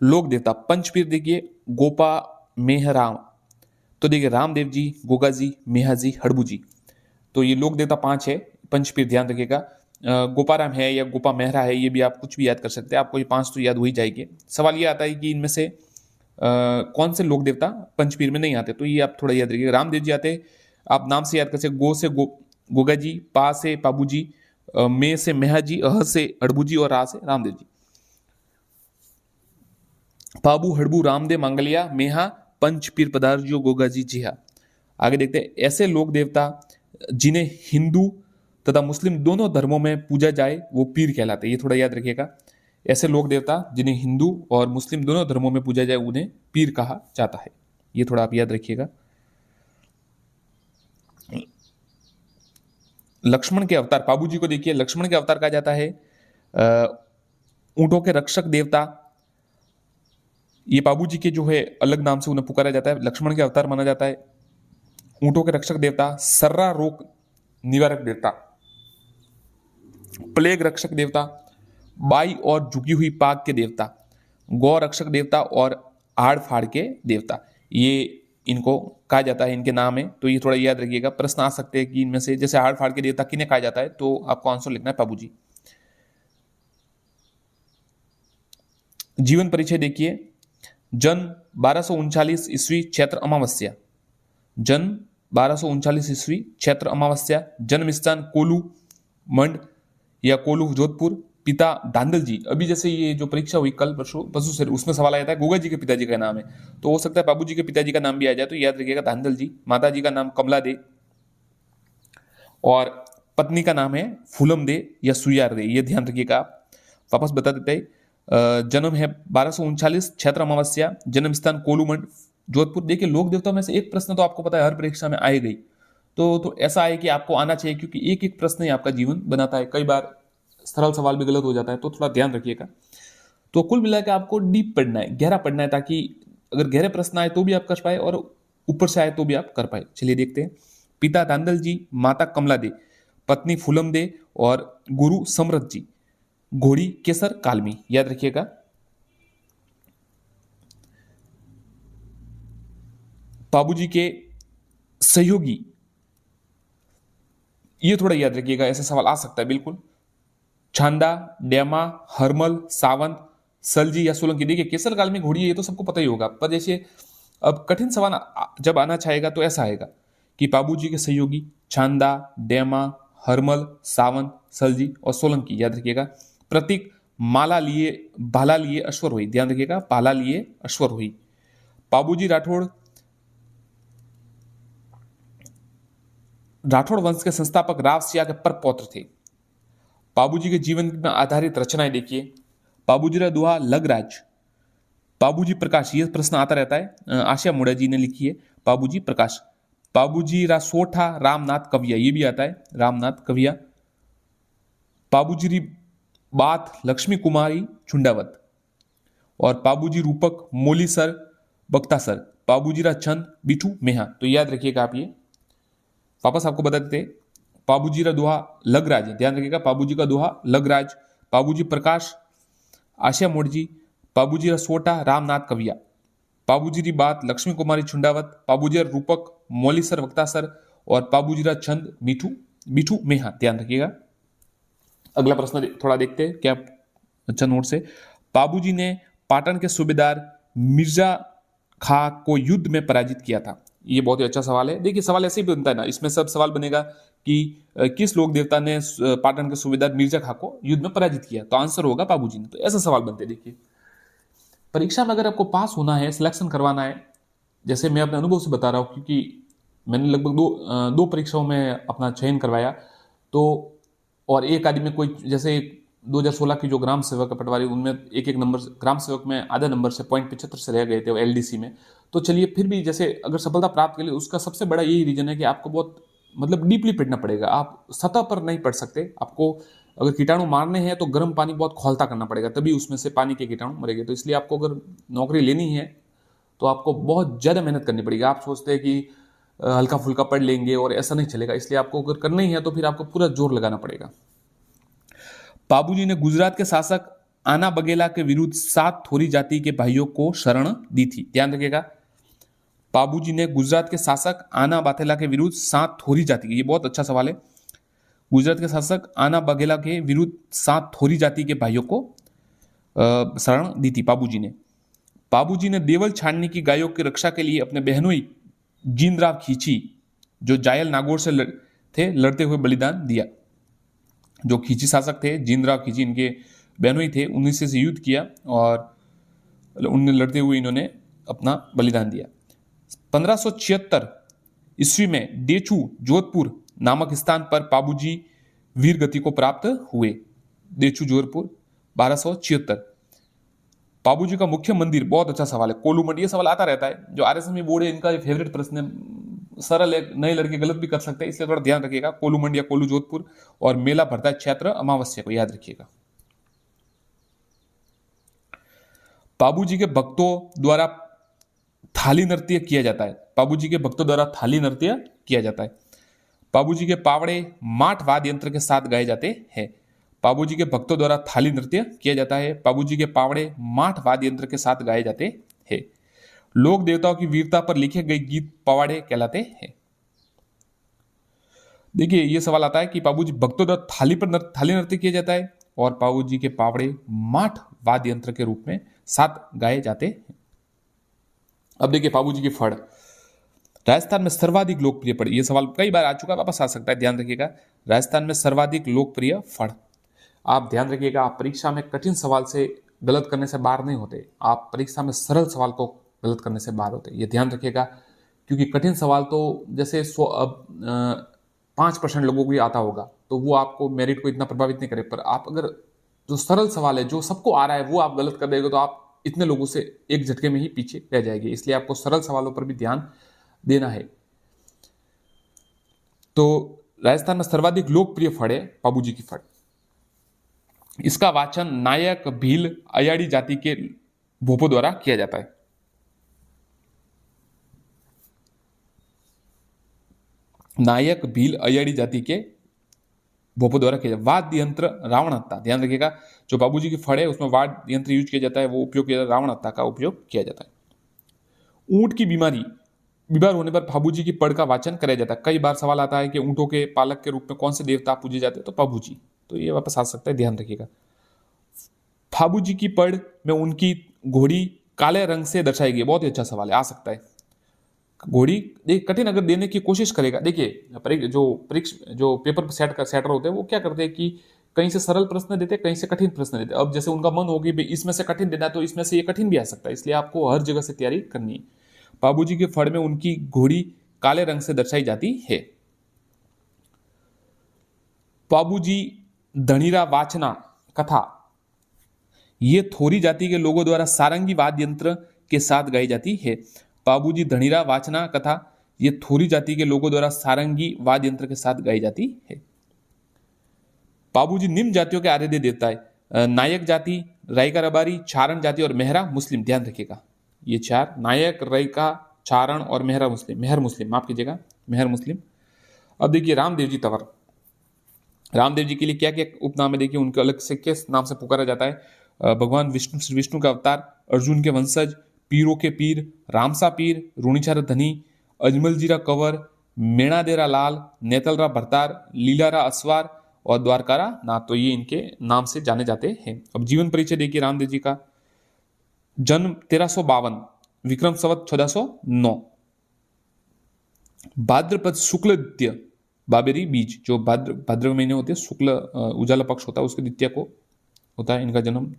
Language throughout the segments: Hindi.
लोक देवता पंचपीर देखिए गोपा मेहराम, तो देखिए रामदेव जी, गोगा जी, मेहा जी, हड़बू जी। तो ये लोक देवता 5 है, पंचपीर ध्यान रखिएगा। गोपाराम है या गोपा मेहरा है, ये भी आप कुछ भी याद कर सकते हैं, आपको ये 5 तो याद हो ही जाएगी। सवाल ये आता है कि इनमें से कौन से लोक देवता पंचपीर में नहीं आते, तो ये आप थोड़ा याद रखिएगा। रामदेव जी आते, आप नाम से याद कर सकते, गो से गोगा जी, पा से पाबू जी, मे से मेहा जी, अह से हड़बू जी और रा से रामदेव जी। पाबू, हड़बू, रामदेव, मांगलिया, मेहा, पंच पीर पधारजियो, गोगा जी, जी हाँ। आगे देखते हैं, ऐसे लोक देवता जिन्हें हिंदू तथा मुस्लिम दोनों धर्मों में पूजा जाए वो पीर कहलाते हैं, ये थोड़ा याद रखिएगा। ऐसे लोक देवता जिन्हें हिंदू और मुस्लिम दोनों धर्मों में पूजा जाए उन्हें पीर कहा जाता है, ये थोड़ा आप याद रखिएगा। लक्ष्मण के अवतार, पाबू जी को देखिए, लक्ष्मण के अवतार कहा जाता है। ऊंटों के रक्षक देवता, ये पाबू जी के जो है अलग नाम से उन्हें पुकारा जाता है, लक्ष्मण के अवतार माना जाता है। ऊंटों के रक्षक देवता, सर्रा रोग निवारक देवता, प्लेग रक्षक देवता, बाई और झुकी हुई पाग के देवता, गौ रक्षक देवता और हाड़ फाड़ के देवता, ये इनको कहा जाता है, इनके नाम है। तो ये थोड़ा याद रखिएगा, प्रश्न आ सकते हैं कि इनमें से जैसे हाड़ फाड़ के देवता किन्हें कहा जाता है, तो आपको आंसर लिखना है पाबू जी। जीवन परिचय देखिए, जन्म 1239 ईस्वी चैत्र अमावस्या, जन्म 1239 ईस्वी चैत्र अमावस्या, जन्म स्थान कोलू मंड या कोलू जोधपुर, पिता धांधल जी। अभी जैसे ये जो परीक्षा हुई कल परसों से, उसमें सवाल आया था गोगा जी के पिताजी का नाम है, तो हो सकता है बाबू जी के पिताजी का नाम भी आ जाए, तो याद रखिएगा धांधल जी। माता जी का नाम कमला दे और पत्नी का नाम है फूलम दे या सुयार दे, ये ध्यान रखिएगा आप। वापस बता देते हैं, जन्म है 1239 क्षेत्र अमावस्या, जन्म स्थान कोलूमंड जोधपुर। देखिए लोक देवताओं में से एक प्रश्न तो आपको पता है हर परीक्षा में आएगा, तो ऐसा है कि आपको आना चाहिए, क्योंकि एक एक प्रश्न ही आपका जीवन बनाता है, कई बार सरल सवाल भी गलत हो जाता है, तो थोड़ा ध्यान रखिएगा। तो कुल मिलाकर आपको डीप पढ़ना है, गहरा पढ़ना है, ताकि अगर गहरे प्रश्न आए तो भी आप कर पाए और ऊपर से आए तो भी आप कर पाए। चलिए देखते हैं, पिता धांधल जी, माता कमला दे, पत्नी फूलम दे और गुरु समृद्ध जी, घोड़ी केसर कालमी, याद रखिएगा। बाबूजी के सहयोगी, ये थोड़ा याद रखिएगा, ऐसा सवाल आ सकता है बिल्कुल। छांदा, डेमा, हरमल, सावंत, सलजी या सोलंकी। देखिए केसर काल में घोड़ी है, ये तो सबको पता ही होगा, पर जैसे अब कठिन सवाल जब आना चाहेगा तो ऐसा आएगा कि बाबूजी के सहयोगी छांदा, डेमा, हरमल, सावंत, सलजी और सोलंकी, याद रखिएगा। प्रतीक, माला लिए, भाला लिए, अश्वरोही, ध्यान रखिएगा, भाला लिए अश्वरोही। बाबूजी राठौड़ वंश के संस्थापक राव सिया के परपौत्र थे। बाबूजी के जीवन में आधारित रचनाएं देखिए, बाबूजी रा दुहा लगराज, बाबूजी प्रकाश, ये प्रश्न आता रहता है, आशिया मुड़ा जी ने लिखी है, बाबूजी प्रकाश। बाबूजी रा सोठा रामनाथ कविया, ये भी आता है रामनाथ कविया। बाबूजी री बात लक्ष्मी कुमारी चुंडावत और बाबूजी रूपक मोली सर बख्ता सर, बाबूजी रा छंद बिठू मेहा, तो याद रखिएगा आप ये। वापस आपको बता देते, बाबूजी का दोहा लगराज, ध्यान रखिएगा, बाबूजी का दोहा लगराज। बाबूजी प्रकाश आशिया मोड़जी, बाबूजी का सोटा रामनाथ कविया, बाबूजी की बात लक्ष्मी कुमारी छुंडावत, बाबूजी का रूपक मौली सर वक्ता सर और बाबूजी का छंद मिठू मिठू मेहा, ध्यान रखिएगा। अगला प्रश्न थोड़ा देखते हैं क्या, अच्छा नोट से। बाबूजी ने पाटन के सूबेदार मिर्जा खां को युद्ध में पराजित किया था, ये बहुत ही अच्छा सवाल है। देखिए सवाल ऐसे ही बनता है ना, इसमें सब सवाल बनेगा कि किस लोक देवता ने पाटन के सूबेदार मिर्जा खां को युद्ध में पराजित किया, तो आंसर होगा बाबूजी ने, तो ऐसा सवाल बनते हैं। देखिए परीक्षा में अगर आपको पास होना है, सिलेक्शन करवाना है, जैसे मैं अपने अनुभव से बता रहा हूँ, क्योंकि मैंने लगभग दो परीक्षाओं में अपना चयन करवाया, तो और एक आदि में कोई जैसे 2016 की जो ग्राम सेवक पटवारी, उनमें एक एक नंबर ग्राम सेवक में आधा नंबर से 0.75 से रह गए थे एलडीसी में। तो चलिए फिर भी जैसे अगर सफलता प्राप्त कर लिए, उसका सबसे बड़ा यही रीजन है कि आपको बहुत मतलब डीपली पढ़ना पड़ेगा, आप सतह पर नहीं पढ़ सकते। आपको अगर कीटाणु मारने हैं तो गर्म पानी बहुत खौलता करना पड़ेगा, तभी उसमें से पानी के कीटाणु मरेंगे। तो इसलिए आपको अगर नौकरी लेनी है तो आपको बहुत ज़्यादा मेहनत करनी पड़ेगी। आप सोचते हैं कि हल्का फुल्का पढ़ लेंगे, और ऐसा नहीं चलेगा। इसलिए आपको अगर करना ही है तो फिर आपको पूरा जोर लगाना पड़ेगा। बाबूजी ने गुजरात के शासक आना बघेला के विरुद्ध 7 थोरी जाति के भाइयों को शरण दी थी? ध्यान रखिएगा, पाबूजी ने गुजरात के शासक आना बाथेला के विरुद्ध 7 थोरी जाति के, ये बहुत अच्छा सवाल है, गुजरात के शासक आना बघेला के विरुद्ध 7 थोरी जाति के भाइयों को शरण दी थी पाबूजी ने। पाबूजी ने देवल छाननी की गायों की रक्षा के लिए अपने बहनोई जींदराव खींची, जो जायल नागौर से थे, लड़ते हुए बलिदान दिया। जो खींची शासक थे जींदराव खींची, इनके बहनोई थे, उन्हीं से युद्ध किया और उनने लड़ते हुए इन्होंने अपना बलिदान दिया। 1576 ईस्वी में डेचू जोधपुर नामक स्थान पर पाबूजी वीर गति को प्राप्त हुए। डेचू जोधपुर 1276। पाबूजी का मुख्य मंदिर, बहुत अच्छा सवाल है, कोलू मंडी, ये सवाल आता रहता है, जो आरएसएस बोर्ड है इनका फेवरेट प्रश्न है, सरल है, नए लड़के गलत भी कर सकते हैं, इसलिए थोड़ा ध्यान रखिएगा। कोलू मंडी या कोलू जोधपुर, और मेला भरता है क्षेत्र अमावस्या को, याद रखिएगा। पाबूजी के भक्तों द्वारा थाली नृत्य किया जाता है। पाबूजी के भक्तों द्वारा थाली नृत्य किया जाता है। पाबूजी के पावड़े माठ वाद्य यंत्र के साथ गाए जाते हैं। पाबूजी के भक्तों द्वारा थाली नृत्य किया जाता है। पाबूजी के पावड़े माठ वाद्य यंत्र के साथ गाए जाते हैं। लोक देवताओं की वीरता पर लिखे गए गीत पवाड़े कहलाते हैं। देखिए ये सवाल आता है कि पाबूजी भक्तों द्वारा थाली नृत्य किया जाता है और पाबूजी के पावड़े माठ वाद्य यंत्र के रूप में साथ गाए जाते हैं। अब देखिए पाबूजी की फड़, राजस्थान में सर्वाधिक लोकप्रिय फड़, यह सवाल कई बार आ चुका, वापस आ सकता है, ध्यान रखिएगा। राजस्थान में सर्वाधिक लोकप्रिय फड़, आप ध्यान रखिएगा, आप परीक्षा में कठिन सवाल से गलत करने से बाहर नहीं होते, आप परीक्षा में सरल सवाल को गलत करने से बाहर होते, ये ध्यान रखिएगा। क्योंकि कठिन सवाल तो जैसे 5% लोगों को ही आता होगा, तो वो आपको मेरिट को इतना प्रभावित नहीं करे, पर आप अगर जो सरल सवाल है, जो सबको आ रहा है, वो आप गलत कर देंगे तो आप इतने लोगों से एक झटके में ही पीछे रह जाएंगे। इसलिए आपको सरल सवालों पर भी ध्यान देना है। तो राजस्थान में सर्वाधिक लोकप्रिय फड़ है पाबूजी की फड़। इसका वाचन नायक भील अयाड़ी जाति के भोपो द्वारा किया जाता है। नायक भील अयाड़ी जाति के भोपो द्वारा किया जाता है। वाद्य यंत्र रावण हत्ता, ध्यान रखिएगा, जो बाबूजी की फड़ है उसमें वाद्य यंत्र यूज किया जाता है, वो उपयोग किया जाता है, रावण हत्ता का उपयोग किया जाता है। ऊंट की बीमार होने पर पाबूजी की पड़ का वाचन कराया जाता है। कई बार सवाल आता है कि ऊंटों के पालक के रूप में कौन से देवता पूजे जाते हैं, तो पाबूजी, तो ये वापस आ सकता है, ध्यान रखिएगा। पाबूजी की पड़ में उनकी घोड़ी काले रंग से दर्शाई गई, बहुत ही अच्छा सवाल है, आ सकता है। घोड़ी कठिन अगर देने की कोशिश करेगा, देखिए जो पेपर सेटर होते हैं वो क्या करते हैं कि कहीं से सरल प्रश्न देते हैं, कहीं से कठिन प्रश्न देते हैं। अब जैसे उनका मन होगी इसमें से कठिन देना, तो इसमें से ये कठिन भी आ सकता है, इसलिए आपको हर जगह से तैयारी करनी है। पाबूजी के फड़ में उनकी घोड़ी काले रंग से दर्शाई जाती है। पाबूजी धनीरा वाचना कथा, ये थोरी जाति के लोगों द्वारा सारंगी वाद्य यंत्र के साथ गाई जाती है। पाबूजी धनीरा वाचना कथा, ये थोरी जाति के लोगों द्वारा सारंगी वाद्य यंत्र के साथ गाई जाती है। पाबूजी निम्न जातियों के आराध्य देवता है। नायक जाति, रायका रबारी, चारण जाति और मेहरा मुस्लिम, ध्यान रखिएगा, ये चार, नायक, रायका, चारण और मेहर मुस्लिम, माफ कीजिएगा, मेहर मुस्लिम। अब देखिए रामदेव जी तंवर, रामदेव जी के लिए क्या क्या उपनाम है, देखिए उनके अलग से किस नाम से पुकारा जाता है। भगवान श्री विष्णु का अवतार, अर्जुन के वंशज, पीरों के पीर, रामसा पीर, रूणीचारा धनी, अजमलजीरा कंवर, मेणादेरा लाल, नेतलरा भरतार, लीलारा असवार और द्वारकारा नाथ, तो ये इनके नाम से जाने जाते हैं। अब जीवन परिचय देखिए रामदेव जी का, जन्म 1352, विक्रम संवत 1409, भाद्रपद शुक्ल द्वितीय बाबेरी बीज, जो भाद्र महीने होते हैं, शुक्ल उजाला पक्ष होता है, उसके द्वितीय को होता है इनका जन्म।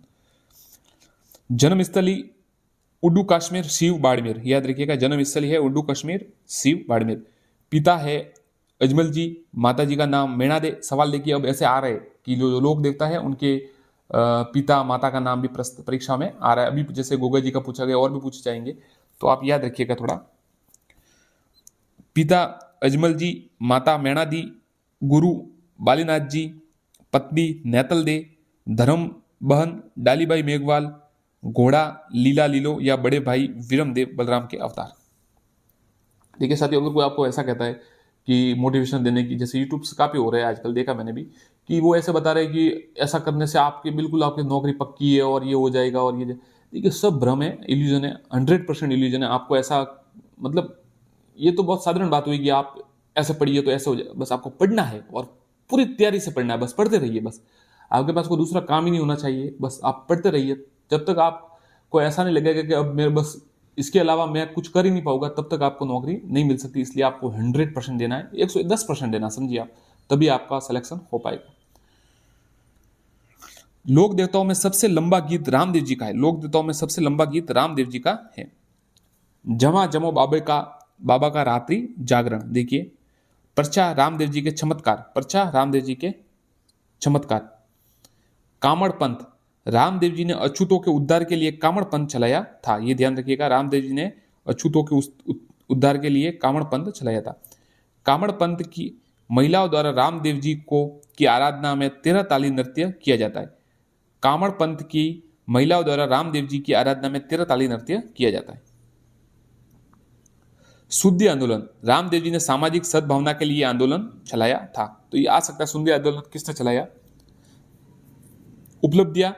जन्मस्थली उड्डू कश्मीर शिव बाड़मेर, याद रखिएगा, जन्मस्थली है उड्डू कश्मीर शिव बाड़मेर। पिता है अजमल जी, माता जी का नाम मेणादे। सवाल देखिए अब ऐसे आ रहे कि जो लोक देवता है उनके पिता माता का नाम भी परीक्षा में आ रहा है। अभी जैसे गोगा जी का पूछा गया, और भी पूछे जाएंगे, तो आप याद रखिएगा थोड़ा। पिता अजमल जी, माता मेणादी, गुरु बालीनाथ जी, पत्नी नेतल दे, धर्म बहन डालीबाई मेघवाल, घोड़ा लीला लीलो या बड़े भाई विरमदेव बलराम के अवतार। देखिए साथियों, अगर कोई आपको ऐसा कहता है कि मोटिवेशन देने की, जैसे यूट्यूब से काफ़ी हो रहा है आजकल, देखा मैंने भी, कि वो ऐसे बता रहे हैं कि ऐसा करने से आपकी बिल्कुल आपकी नौकरी पक्की है और ये हो जाएगा और ये, देखिए सब भ्रम है, इल्यूजन है, 100% इल्यूजन है। आपको ऐसा, मतलब ये तो बहुत साधारण बात हुई कि आप ऐसे पढ़िए तो ऐसे हो जाए, बस आपको पढ़ना है और पूरी तैयारी से पढ़ना है, बस पढ़ते रहिए, बस आपके पास कोई दूसरा काम ही नहीं होना चाहिए, बस आप पढ़ते रहिए। जब तक आपको ऐसा नहीं लगेगा कि अब मेरे बस इसके अलावा मैं कुछ कर ही नहीं पाऊंगा, तब तक आपको नौकरी नहीं मिल सकती। इसलिए आपको 100% देना है, 110% देना, समझिए आप, तभी आपका सिलेक्शन हो पाएगा। लोक देवताओं में सबसे लंबा गीत रामदेव जी का है। लोक देवताओं में सबसे लंबा गीत रामदेव जी का है। जमा जमो बाबा का रात्रि जागरण, देखिए पर्चा रामदेव जी के चमत्कार, पर्चा रामदेव जी के चमत्कार। कामड़ पंथ, रामदेव जी ने अछूतों के उद्धार के लिए कामड़ पंथ चलाया था, ये ध्यान रखिएगा, रामदेव जी ने अछूतों के उद्धार के लिए कामड़ पंथ चलाया था। कामड़ पंथ की महिलाओं द्वारा रामदेव जी को की आराधना में 13 ताली नृत्य किया जाता है। कामड़ पंथ की महिलाओं द्वारा रामदेव जी की आराधना में 13 ताली नृत्य किया जाता है। शुद्धि आंदोलन, रामदेव जी ने सामाजिक सद्भावना के लिए आंदोलन चलाया था, तो ये आ सकता है शुद्धि आंदोलन किसने चलाया। उपलब्धियां,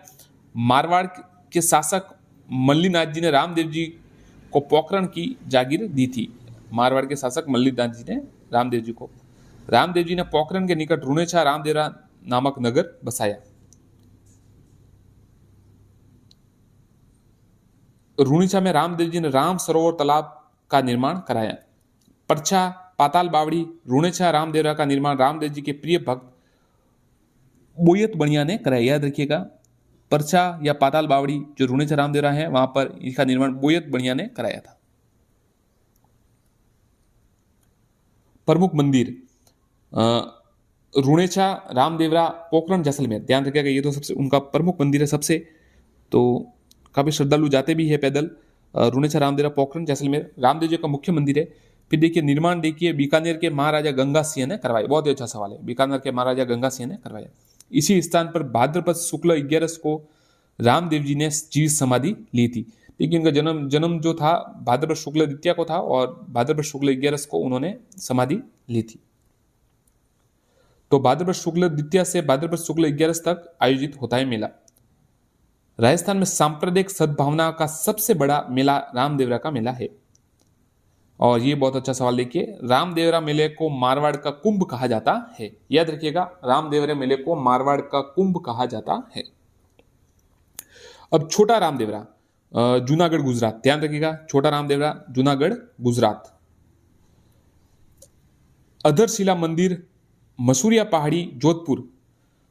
मारवाड़ के शासक मल्लीनाथ जी ने रामदेव जी को पोखरण की जागीर दी थी। मारवाड़ के शासक मल्लीनाथ जी ने रामदेव जी ने पोखरण के निकट रुणेछा रामदेवरा नामक नगर बसाया। रुणीचा में रामदेव जी ने राम सरोवर तालाब का निर्माण कराया। परछा पाताल बावड़ी रुणेछा रामदेवरा का निर्माण रामदेव जी के प्रिय भक्त बोयत बनिया ने कराया, याद रखिएगा। परछा या पाताल बावड़ी जो रुणेछा रामदेवरा है, वहां पर इसका निर्माण बोयत बनिया ने कराया था। प्रमुख मंदिर, रुणेछा रामदेवरा पोखरण जैसलमेर, ध्यान रखिएगा, ये तो सबसे उनका प्रमुख मंदिर है सबसे, तो काफी श्रद्धालु जाते भी है पैदल। रुणेछा रामदेवरा पोखरण जैसलमेर रामदेव जी का मुख्य मंदिर है। फिर देखिए निर्माण, देखिए बीकानेर के महाराजा गंगा सिंह ने करवाया, बहुत ही अच्छा सवाल है, बीकानेर के महाराजा गंगा सिंह ने करवाया। इसी स्थान पर भाद्रपद शुक्ल 11 को रामदेव जी ने जीवित समाधि ली थी। देखिए इनका जन्म जो था भाद्रपद शुक्ल द्वितीया को था और भाद्रपद शुक्ल 11 को उन्होंने समाधि ली थी। तो भाद्रपद शुक्ल द्वितीया से भाद्रपद शुक्ल 11 तक आयोजित होता है मेला। राजस्थान में सांप्रदायिक सद्भावना का सबसे बड़ा मेला रामदेवरा का मेला है। और ये बहुत अच्छा सवाल, देखिए रामदेवरा मेले को मारवाड़ का कुंभ कहा जाता है, याद रखिएगा, रामदेवरा मेले को मारवाड़ का कुंभ कहा जाता है। अब छोटा रामदेवरा जूनागढ़ गुजरात, ध्यान रखिएगा, छोटा रामदेवरा जूनागढ़ गुजरात। अधरशिला मंदिर मसूरिया पहाड़ी जोधपुर,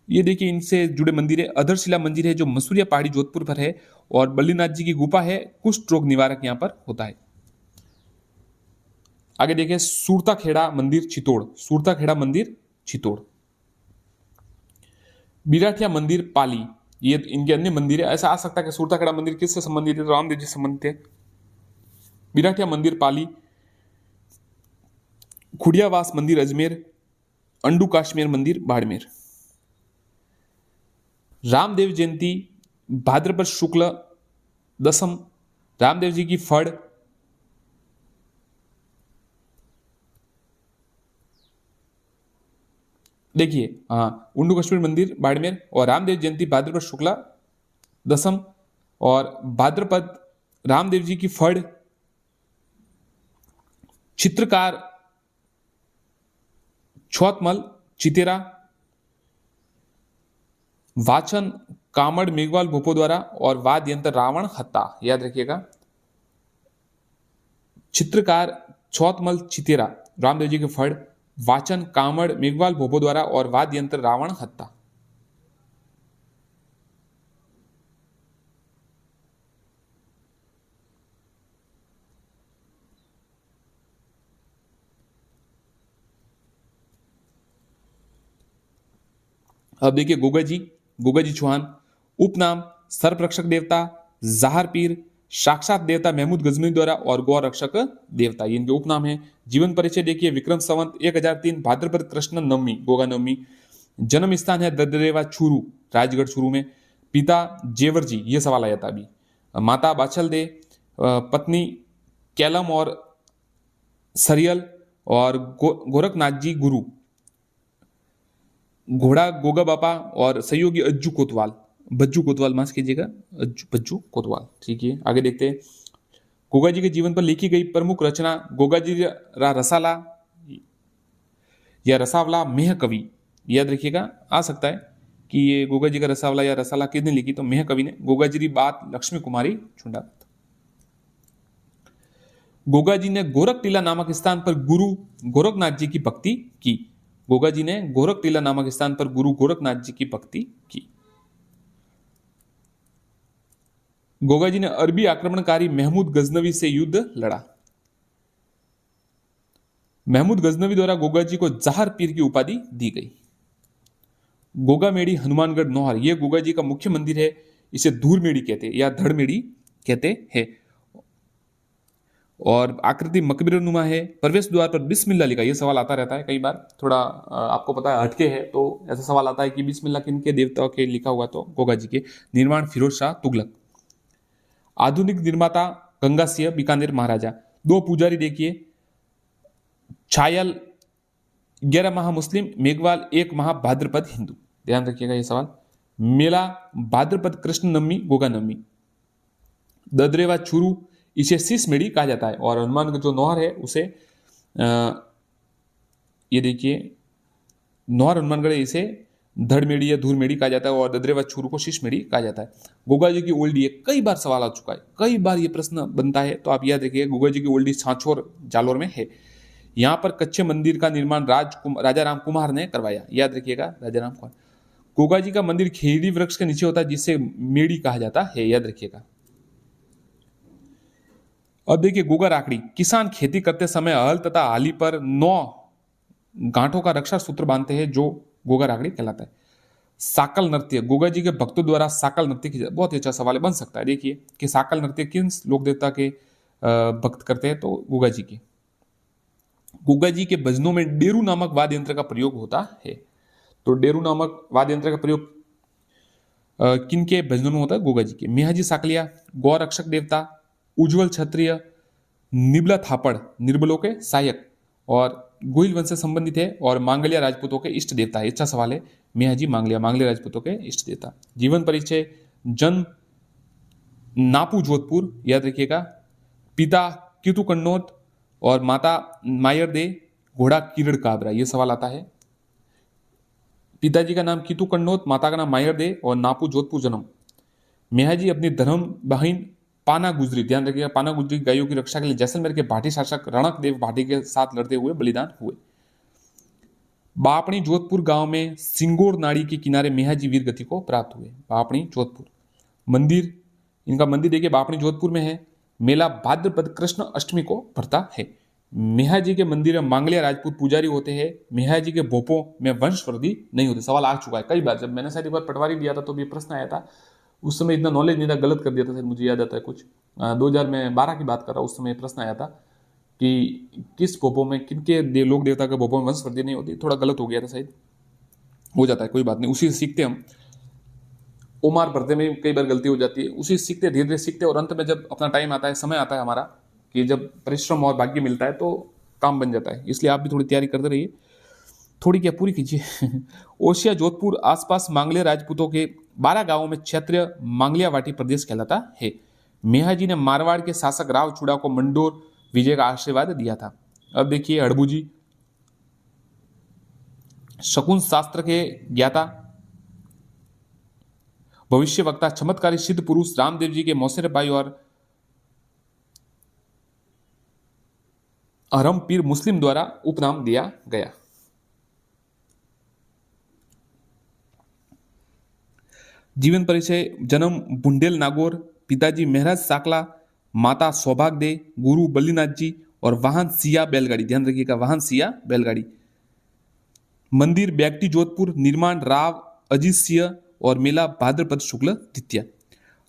ये देखिए इनसे जुड़े मंदिर है। अधरशिला मंदिर है जो मसूरिया पहाड़ी जोधपुर पर है, और बल्लीनाथ जी की गुफा है, कुष्ठ रोग निवारक यहां पर होता है। आगे देखिए सूरता खेड़ा मंदिर चित्तौड़, सूरता खेड़ा मंदिर चित्तौड़। बिराठिया मंदिर पाली, ये इनके अन्य मंदिर है। ऐसा आ सकता है कि सूरता खेड़ा मंदिर किससे संबंधित है, तो रामदेव जी से संबंधित है। बिराठिया मंदिर पाली। खुडियावास मंदिर अजमेर, अंडू काश्मीर मंदिर बाड़मेर। रामदेव जयंती भाद्रपद शुक्ल दशम, रामदेव जी की फड़, देखिए उंडू कश्मीर मंदिर बाड़मेर, और रामदेव जयंती भाद्रपद शुक्ला दशम, और भाद्रपद रामदेव जी की फड़, चित्रकार छौतमल चितेरा, वाचन कामड़ मेघवाल भूपो द्वारा, और वाद्य यंत्र रावण हत्ता, याद रखिएगा। चित्रकार छौतमल चितेरा रामदेव जी के फड़, वाचन कामड़ मेघवाल भोपो द्वारा, और वाद्य यंत्र रावण हत्ता। अब देखिए गोगा जी चौहान, उपनाम सर्परक्षक देवता, जाहर पीर, साक्षात देवता महमूद गजनवी द्वारा, और गौ रक्षक देवता, ये इनके उपनाम है। जीवन परिचय देखिए विक्रम संवत 1003 भाद्रपद कृष्ण नवमी गोगा नवमी। जन्म स्थान है ददरेवा छुरू, राजगढ़ छुरू में। पिता जेवर जी, ये सवाल आया था अभी। माता बाछल दे, पत्नी कैलम और सरियल, और गोरखनाथ जी गुरु, घोड़ा गोगा बापा और सहयोगी अज्जू कोतवाल, बज्जू कोतवाल माफ कीजिएगा, बज्जू कोतवाल। ठीक है, आगे देखते हैं। गोगा जी के जीवन पर लिखी गई प्रमुख रचना गोगा जी रा रसाला या रसावला मेह कवि, याद रखिएगा, आ सकता है कि ये गोगा जी का रसावला या रसाला किसने लिखी, तो मेह कवि ने। गोगा जी की बात लक्ष्मी कुमारी चुंडा। गोगा जी ने गोरख टीला नामक स्थान पर गुरु गोरखनाथ जी की भक्ति की। गोगा जी ने गोरख टीला नामक स्थान पर गुरु गोरखनाथ जी की भक्ति की। गोगा जी ने अरबी आक्रमणकारी महमूद गजनवी से युद्ध लड़ा। महमूद गजनवी द्वारा गोगा जी को जहर पीर की उपाधि दी गई। गोगामेड़ी हनुमानगढ़ नौहर, यह गोगा जी का मुख्य मंदिर है, इसे धूरमेड़ी कहते हैं या धड़मेड़ी कहते हैं, और आकृति मकबरेनुमा है। प्रवेश द्वार पर बिस्मिल्लाह लिखा, यह सवाल आता रहता है कई बार, थोड़ा आपको पता है हटके है, तो ऐसा सवाल आता है कि बिस्मिल्लाह किन के देवताओं के लिखा हुआ, तो गोगा जी के। निर्माण फिरोज शाह तुगलक। आधुनिक निर्माता गंगा सिंह बीकानेर महाराजा। दो पुजारी देखिए, छायल 11 माह मुस्लिम, मेघवाल 1 माह भाद्रपद हिंदू, ध्यान रखिएगा ये सवाल। मेला भाद्रपद कृष्ण नवमी गोगा नवमी। ददरेवा छुरू, इसे शीश मेड़ी कहा जाता है, और हनुमान का जो नौहर है उसे ये देखिए नौहर हनुमानगढ़, इसे धड़मेड़ी या धूरमेड़ी कहा जाता है, और ददरेवा छुरू को शीश मेड़ी कहा जाता है। गोगा जी की ओल्डी है, कई बार सवाल आ चुका है, कई बार ये प्रश्न बनता है, तो आप याद रखिए गोगा जी की ओल्डी छाछोर जालोर में है। यहां पर कच्चे मंदिर का निर्माण राजा राम कुमार ने करवाया, याद रखिएगा राजा राम कुमार। गोगा जी का मंदिर खेड़ी वृक्ष के नीचे होता है, जिसे मेड़ी कहा जाता है, याद रखिएगा। अब देखिए गोगा राखड़ी, किसान खेती करते समय हल तथा हाली पर 9 गांठों का रक्षा सूत्र बांधते हैं, जो गोगा राखड़ी कहलाता है। साकल नृत्य, गोगा जी के भक्तों द्वारा साकल नृत्य की, बहुत ही अच्छा सवाल बन सकता है, देखिए कि साकल नृत्य किन लोक देवता के भक्त करते हैं, तो गोगा जी के। गोगा जी के भजनों में डेरू नामक वाद्य यंत्र का प्रयोग होता है, तो डेरू नामक वाद्य यंत्र का प्रयोग किन के भजनों में होता है, गोगा जी के। मेहाजी साकलिया गौ रक्षक देवता, उज्जवल क्षत्रिय, निबला थापड़ निर्बलों के सहायक और गोहिल वंश से संबंधित है, और मांगलिया राजपूतों के इष्ट देवता है। अच्छा सवाल है, मेहाजी मांगलिया राजपूतों के इष्ट देवता। जीवन परिचय, जन्म नापू जोधपुर, याद रखिएगा। पिता कितु कन्नौत और माता मायर दे, घोड़ा किरण काबरा, यह सवाल आता है। पिताजी का नाम कितु कन्नौत, माता का नाम मायर दे और नापू जोधपुर जन्म। मेहाजी अपनी धर्म बहन पाना गुजरी, ध्यान रखिएगा, पाना गुजरी गायों की रक्षा के लिए जैसलमेर के भाटी शासक रणक देव भाटी के साथ लड़ते हुए बलिदान हुए। बापणी जोधपुर गांव में सिंगोर नाड़ी के किनारे मेहाजी वीर गति को प्राप्त हुए। बापणी जोधपुर मंदिर, इनका मंदिर देखिए बापणी जोधपुर में है। मेला भाद्रपद कृष्ण अष्टमी को भरता है। मेहाजी के मंदिर में मांगलिया राजपूत पुजारी होते हैं। मेहाजी के भोपों में वंशवृद्धि नहीं होती, सवाल आ चुका है कई बार, जब मैंने शायद एक बार पटवारी दिया था तो भी प्रश्न आया था, उस समय इतना नॉलेज नहीं था, गलत कर दिया था सर, मुझे याद आता है कुछ 2012 की बात कर रहा हूँ, उस समय प्रश्न आया था कि किस भोपों में किनके लोक देवता के भोपों में वंशवृद्धि नहीं होती, थोड़ा गलत हो गया था शायद, हो जाता है कोई बात नहीं, उसी से सीखते हम। ओमार भरते में कई बार गलती हो जाती है, उसी सीखते धीरे धीरे सीखते, और अंत में जब अपना टाइम आता है, समय आता है हमारा कि जब परिश्रम और भाग्य मिलता है तो काम बन जाता है। इसलिए आप भी थोड़ी तैयारी करते रहिए, थोड़ी क्या पूरी कीजिए। ओशिया जोधपुर आसपास मांगलिया राजपूतों के 12 गांवों में क्षेत्रीय मांगलिया वाटी प्रदेश कहलाता है। मेहाजी ने मारवाड़ के शासक राव चूड़ा को मंडोर विजय का आशीर्वाद दिया था। अब देखिए हड़बूजी, शकुन शास्त्र के ज्ञाता, भविष्य वक्ता, चमत्कारी सिद्ध पुरुष, रामदेव जी के मौसेरे भाई और अरम पीर मुस्लिम द्वारा उपनाम दिया गया। जीवन परिचय, जन्म बुंडेल नागौर, पिताजी महराज साकला, माता सौभाग दे, गुरु बल्लीनाथ जी और वाहन सिया बैलगाड़ी, ध्यान रखिएगा वाहन सिया बैलगाड़ी। मंदिर बैगटी जोधपुर, निर्माण राव अजीत सिंह और मेला भाद्रपद शुक्ल द्वितीय।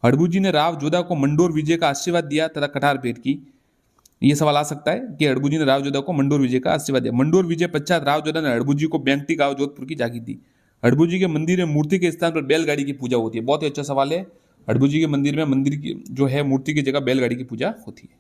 हड़बूजी ने राव जोधा को मंडोर विजय का आशीर्वाद दिया तथा कटार भेंट की। यह सवाल आ सकता है कि हड़बूजी ने राव जोधा को मंडोर विजय का आशीर्वाद दिया। मंडोर विजय पश्चात राव जोधा ने हड़बूजी को बैंगटी गांव जोधपुर की जागीर दी। हड़बूजी के मंदिर में मूर्ति के स्थान पर बैलगाड़ी की पूजा होती है, बहुत ही अच्छा सवाल है। हड़बूजी के मंदिर में मंदिर की जो है मूर्ति की जगह बैलगाड़ी की पूजा होती है।